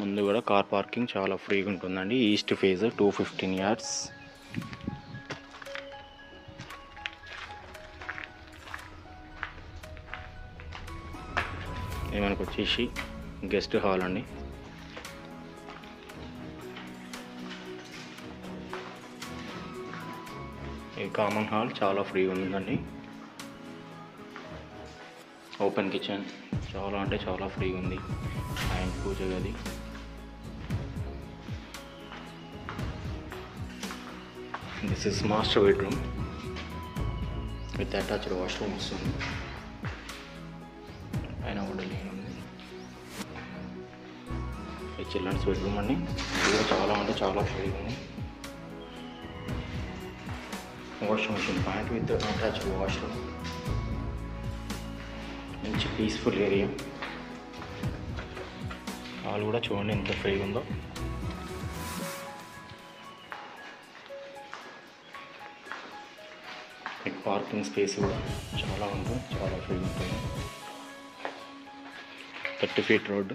ముందు కూడా car parking చాలా ఫ్రీగా ఉంటుందండి. East phase 215 yards. ఇది మనకు వచ్చేసి గెస్ట్ హాల్ అండి. ఈ కామన్ హాల్ చాలా ఫ్రీగా ఉందండి. ఓపెన్ కిచెన్ చాలా అంటే చాలా ఫ్రీగా ఉంది. అండ్ పూజ గది, this is master bedroom with attached washroom వస్తుంది. పైన కూడా లేని ఉంది. ఈ చిల్డ్రన్స్ బెడ్రూమ్ అండి. ఇది కూడా చాలా అంటే చాలా ఫ్రీగా ఉంది. Washing machine point with attached washroom. మంచి పీస్ఫుల్ ఏరియా. హాల్ కూడా చూడండి ఎంత ఫ్రీగా ఉందో. మీకు పార్కింగ్ స్పేస్ కూడా చాలా ఉంటుంది, చాలా ఫ్రీగా ఉంటుంది. 30 feet రోడ్డు.